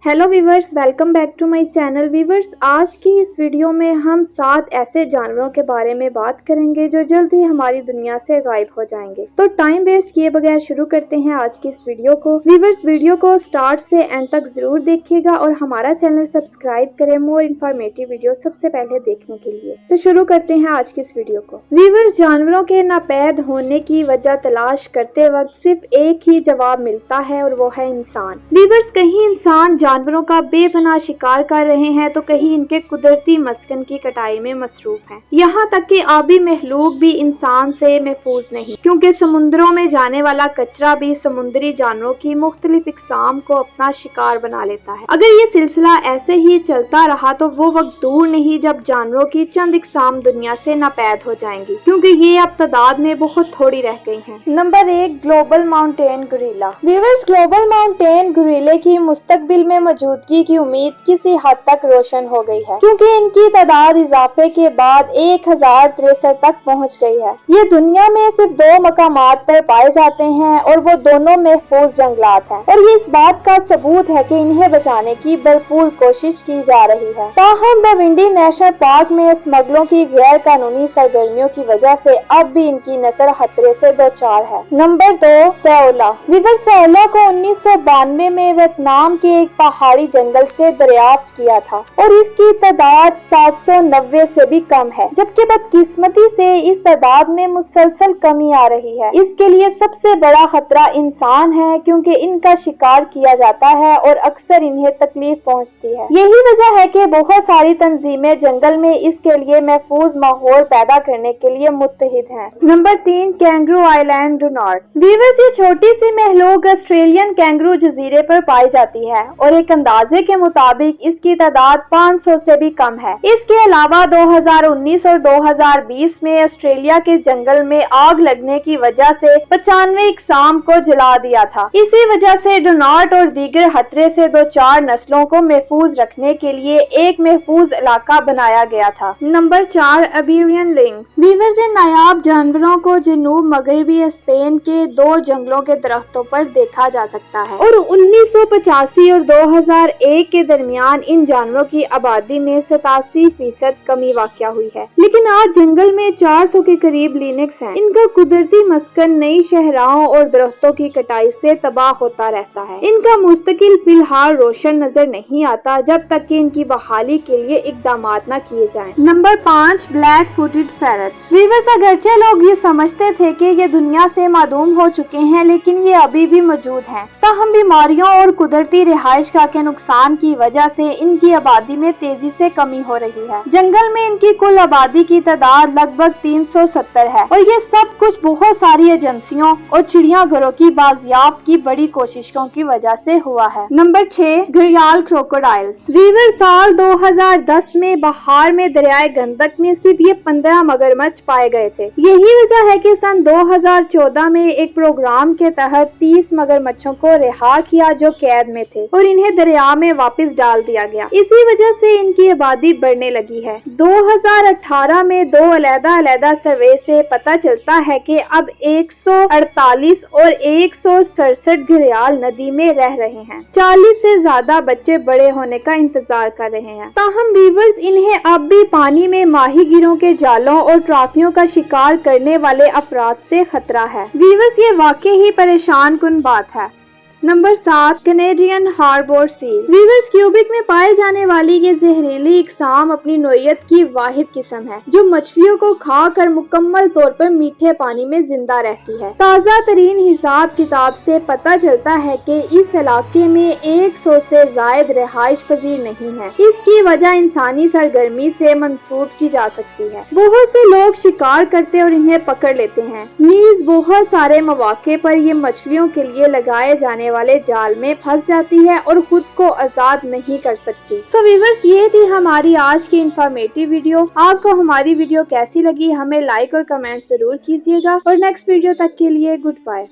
Hello viewers, welcome back to my channel. Viewers, आज की इस वीडियो में हम 7 ऐसे जानवरों के बारे में बात करेंगे जो जल्द ही हमारी दुनिया से गायब हो जाएंगे। तो टाइम वेस्ट किए बगैर शुरू करते हैं आज की इस वीडियो को। वीवर्स, वीडियो को स्टार्ट से एंड तक जरूर देखिएगा और हमारा चैनल सब्सक्राइब करें मोर इन्फॉर्मेटिव वीडियो सबसे पहले देखने के लिए। तो शुरू करते हैं आज की इस वीडियो को। वीवर्स, जानवरों के नापैद होने की वजह तलाश करते वक्त सिर्फ एक ही जवाब मिलता है और वो है इंसान। वीवर्स, कहीं इंसान जानवरों का बेपनाह शिकार कर रहे हैं तो कहीं इनके कुदरती मस्कन की कटाई में मसरूफ हैं। यहाँ तक कि आबी महलूक भी इंसान से महफूज नहीं, क्योंकि समुद्रों में जाने वाला कचरा भी समुद्री जानवरों की मुख्तलिफ इकसाम को अपना शिकार बना लेता है। अगर ये सिलसिला ऐसे ही चलता रहा तो वो वक्त दूर नहीं जब जानवरों की चंद इकसाम दुनिया से नापैद हो जाएंगी, क्योंकि ये अब तादाद में बहुत थोड़ी रह गई हैं। Number 1, global mountain gorilla. Viewers, global mountain गोरिल्ले की मुस्तकबिल में मौजूदगी की उम्मीद किसी हद तक रोशन हो गई है, क्योंकि इनकी तादाद इजाफे के बाद 1063 तक पहुंच गई है। ये दुनिया में सिर्फ 2 मकामात पर पाए जाते हैं और वो दोनों महफूज जंगलात हैं, और ये इस बात का सबूत है कि इन्हें बचाने की भरपूर कोशिश की जा रही है। ताहम रावंडी नेशनल पार्क में स्मगलों की गैर कानूनी सरगर्मियों की वजह से अब भी इनकी नस्ल खतरे से दो चार है। नंबर 2, सैओला। वीवर्स, सैओला को 1992 में वियतनाम के एक पहाड़ी जंगल से दरियाफ्त किया था और इसकी तादाद 790 से भी कम है, जबकि बदकिस्मती से इस तादाद में मुसलसल कमी आ रही है। इसके लिए सबसे बड़ा खतरा इंसान है, क्योंकि इनका शिकार किया जाता है और अक्सर इन्हें तकलीफ पहुंचती है। यही वजह है कि बहुत सारी तंजीमें जंगल में इसके लिए महफूज माहौल पैदा करने के लिए मुत्तहिद हैं। Number 3, kangaroo island dunnart. Viewers, ये छोटी सी महलूक ऑस्ट्रेलियन कैंगरू जजीरे पर पाई जाती है और एक अंदाजे के मुताबिक इसकी तादाद 500 से भी कम है। इसके अलावा 2019 और 2020 में ऑस्ट्रेलिया के जंगल में आग लगने की वजह से 95 इकसाम को जला दिया था। इसी वजह से डुनार्ड और दीगर खतरे से 2-4 नस्लों को महफूज रखने के लिए एक महफूज इलाका बनाया गया था। Number 4, Iberian lynx. वीवर्स, इन नायाब जानवरों को जनूब मगरबी स्पेन के 2 जंगलों के दरख्तों पर देखा जा सकता है और 1985 और 2001 के दरमियान इन जानवरों की आबादी में 87% कमी वाक़या हुई है। लेकिन आज जंगल में 400 के करीब लिनक्स हैं। इनका कुदरती मस्कन नई शहराओं और दरख्तों की कटाई से तबाह होता रहता है। इनका मुस्तकिल फिलहाल रोशन नजर नहीं आता जब तक कि इनकी बहाली के लिए इकदाम न किए जाएं। Number 5, black footed parrot. Viewers, अगरचे लोग ये समझते थे कि ये दुनिया से मादूम हो चुके हैं, लेकिन ये अभी भी मौजूद हैं। ताहम बीमारियों और कुदरती रिहाइशगाह के नुकसान की वजह से इनकी आबादी में तेजी से कमी हो रही है। जंगल में इनकी कुल आबादी की तादाद लगभग 370 है और ये सब कुछ बहुत सारी एजेंसियों और चिड़ियाघरों की बाजियाफ्त की बड़ी कोशिशों की वजह से हुआ है। नंबर 6, घड़ियाल क्रोकोडाइल्स। वीवर, साल 2010 में बहार में दरियाए गंदक में सिर्फ ये 15 मगरमच्छ पाए गए थे। यही वजह है कि सन 2014 में एक प्रोग्राम के तहत 30 मगरमच्छों को रिहा किया जो कैद में थे और इन्हें दरिया में वापस डाल दिया गया। इसी वजह से इनकी आबादी बढ़ने लगी है। 2018 में 2 अलग-अलग सर्वे से पता चलता है कि अब 148 और 167 घड़ियाल नदी में रह रहे हैं। 40 से ज्यादा बच्चे बड़े होने का इंतजार कर रहे हैं। ताहम वीवर्स, इन्हें अब भी पानी में माहीगिरों के जालों और ट्रॉफियों का शिकार करने वाले अफराद से खतरा है। वीवर्स, ये वाकई ही परेशान कुन बात है। Number 7, Canadian harbour seal. Viewers, Quebec में पाए जाने वाली ये जहरीली इकसाम अपनी नोयत की वाहिद किस्म है जो मछलियों को खाकर मुकम्मल तौर पर मीठे पानी में जिंदा रहती है। ताज़ा तरीन हिसाब किताब से पता चलता है कि इस इलाके में 100 से जायद रिहाइश पजीर नहीं है। इसकी वजह इंसानी सरगर्मी से मंसूब की जा सकती है। बहुत से लोग शिकार करते और इन्हें पकड़ लेते हैं। नीज बहुत सारे मौके पर ये मछलियों के लिए लगाए जाने वाले जाल में फंस जाती है और खुद को आजाद नहीं कर सकती। सो वीवर्स, ये थी हमारी आज की इंफॉर्मेटिव वीडियो। आपको हमारी वीडियो कैसी लगी हमें लाइक और कमेंट जरूर कीजिएगा और नेक्स्ट वीडियो तक के लिए गुड बाय।